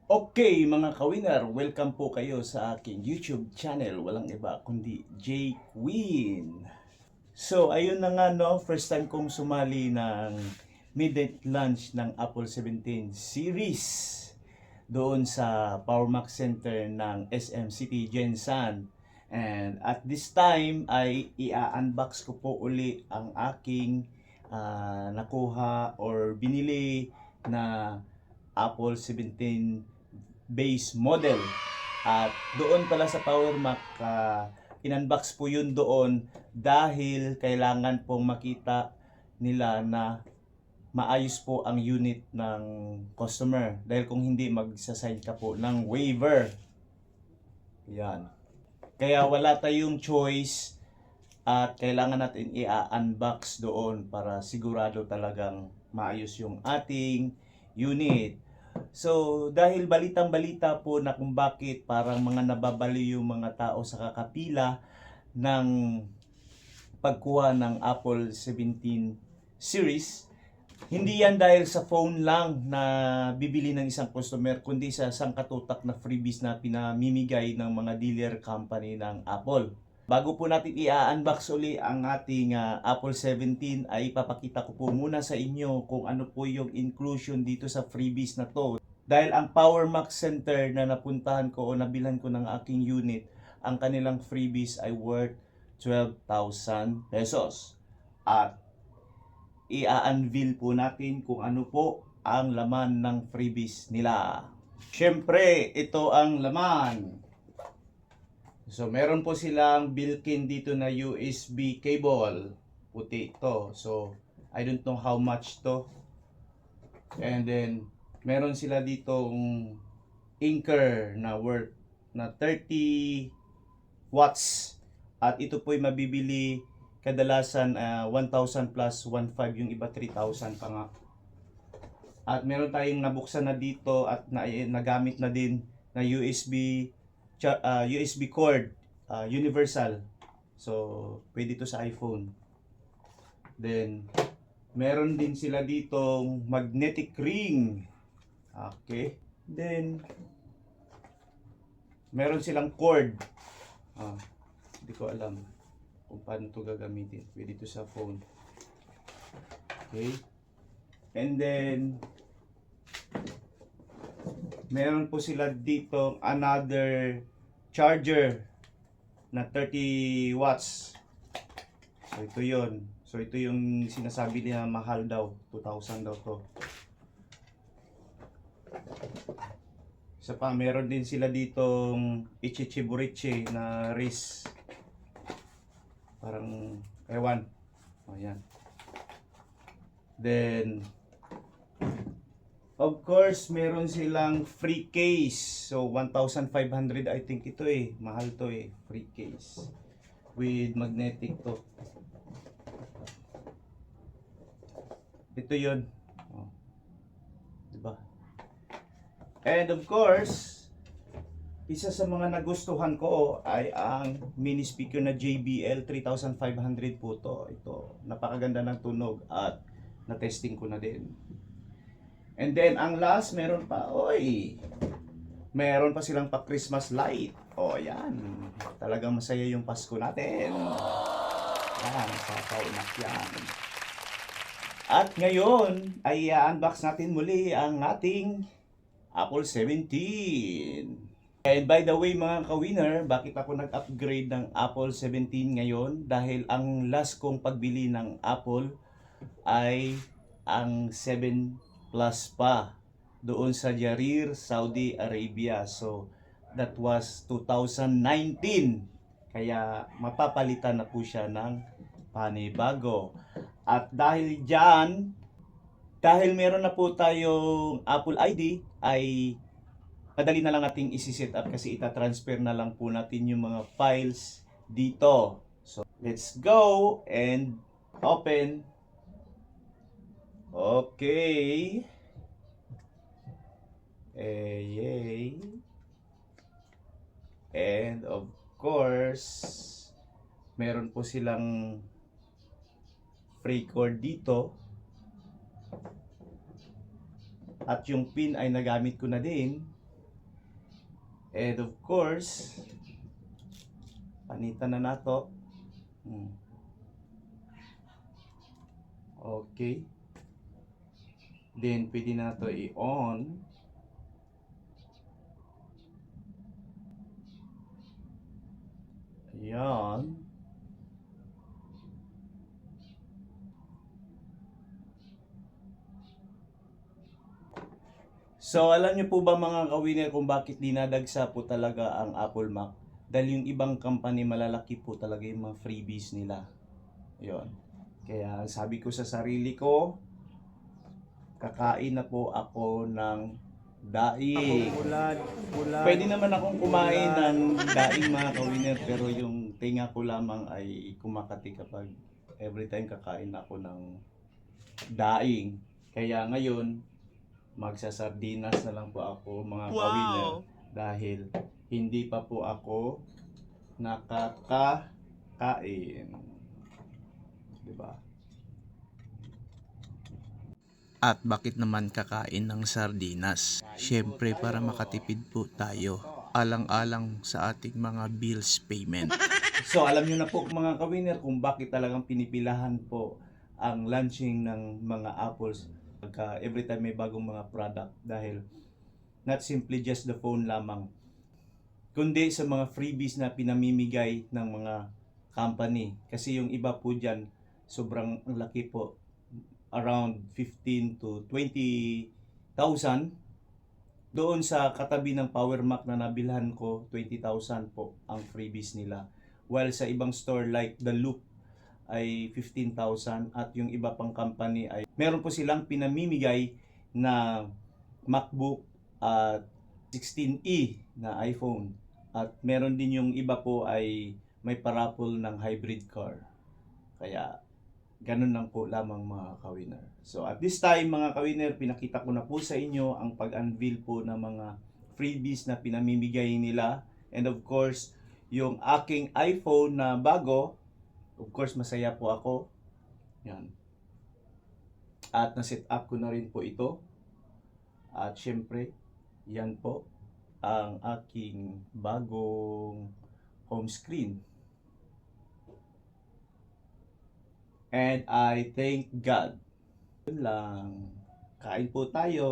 Okay mga ka-winner, welcome po kayo sa aking YouTube channel. Walang iba kundi J Queen. So ayun na nga no, first time kong sumali ng midnight lunch ng Apple 17 series doon sa Power Mac Center ng SM City Gensan. And at this time ay i-unbox ko po uli ang aking nakuha or binili na Apple 17 base model. At doon pala sa Power Mac, in-unbox po yun doon dahil kailangan pong makita nila na maayos po ang unit ng customer. Dahil kung hindi, magsasign ka po ng waiver. Yan. Kaya wala tayong choice at kailangan natin i-unbox doon para sigurado talagang maayos yung ating unit. So, dahil balitang-balita po na kung bakit parang mga nababali yung mga tao sa kakapila ng pagkuha ng Apple 17 series, hindi yan dahil sa phone lang na bibili ng isang customer, kundi sa sangkatutak na freebies na pinamimigay ng mga dealer company ng Apple. Bago po natin i-unbox uli ang ating Apple 17 ay ipapakita ko po muna sa inyo kung ano po yung inclusion dito sa freebies na to. Dahil ang Power Mac Center na napuntahan ko o nabilhan ko ng aking unit, ang kanilang freebies ay worth 12,000 pesos. At i-unveil po natin kung ano po ang laman ng freebies nila. Siyempre, ito ang laman. So, meron po silang built-in dito na USB cable. Puti ito. So, I don't know how much to. And then, meron sila ditong Anker na worth na 30 watts. At ito po ay mabibili kadalasan 1,000 plus 1,500, yung iba 3,000 pa nga. At meron tayong nabuksan na dito at nagamit na din na USB cord, universal. So, pwede to sa iPhone. Then, meron din sila ditong magnetic ring. Okay. Then, meron silang cord. Hindi ko alam kung paano to gagamitin. Pwede to sa phone. Okay. And then, meron po sila dito another charger na 30 watts. So ito yun. So ito yung sinasabi nila mahal daw. 2,000 daw to. Isa pa, meron din sila ditong Ichichiburichi na wrist. Parang ewan. Ayan. Then, of course, meron silang free case. So, 1,500 I think ito eh. Mahal to eh. Free case. With magnetic to. Ito yun. Oh. Diba? And of course, isa sa mga nagustuhan ko ay ang mini speaker na JBL 3500 po to. Ito. Napakaganda ng tunog at na-testing ko na din. And then, ang last, meron pa, meron pa silang pa-Christmas light. O, yan. Talagang masaya yung Pasko natin. Yan, sa paunak yan. At ngayon, ay unbox natin muli ang ating Apple 17. And by the way, mga ka-winner, bakit ako nag-upgrade ng Apple 17 ngayon? Dahil ang last kong pagbili ng Apple ay ang 7 Plus pa doon sa Jarir, Saudi Arabia. So, that was 2019. Kaya mapapalitan na po siya ng panibago. At dahil dyan, dahil meron na po tayong Apple ID, ay madali na lang nating isi-set up kasi ita-transfer na lang po natin yung mga files dito. So, let's go and open. Okay. Yay. And of course, meron po silang free cord dito. At yung pin ay nagamit ko na din. And of course, panitan na nato. Okay. Then, pwede na to i-on. Ayan. So, alam niyo po ba mga ka-winner kung bakit dinadagsa po talaga ang Apple Mac? Dahil yung ibang company malalaki po talaga yung mga freebies nila. Yun. Kaya sabi ko sa sarili ko, kakain na po ako ng daing. Pwede naman akong kumain ng daing mga ka-winner, pero yung tinga ko lamang ay kumakati kapag every time kakain ako ng daing. Kaya ngayon, magsasardinas na lang po ako mga ka-winner dahil hindi pa po ako nakakain. Diba? At bakit naman kakain ng sardinas? Siyempre para makatipid po tayo. Alang-alang sa ating mga bills payment. So alam nyo na po mga ka-winner kung bakit talagang pinipilahan po ang launching ng mga Apples pagka every time may bagong mga product, dahil not simply just the phone lamang, kundi sa mga freebies na pinamimigay ng mga company. Kasi yung iba po dyan, sobrang laki po, around 15 to 20,000. Doon sa katabi ng Power Mac na nabilhan ko, 20,000 po ang freebies nila. While sa ibang store like The Loop ay 15,000, at yung iba pang company ay meron po silang pinamimigay na MacBook at 16E na iPhone. At meron din yung iba po ay may parapol ng hybrid car. Kaya ganun lang po lamang mga ka-winner. So at this time mga ka-winner, pinakita ko na po sa inyo ang pag-unveil po ng mga freebies na pinamimigay nila. And of course, yung aking iPhone na bago, of course masaya po ako. Yan. At na-set up ko na rin po ito. At syempre, yan po ang aking bagong home screen. And I thank God. Yun lang. Kain po tayo.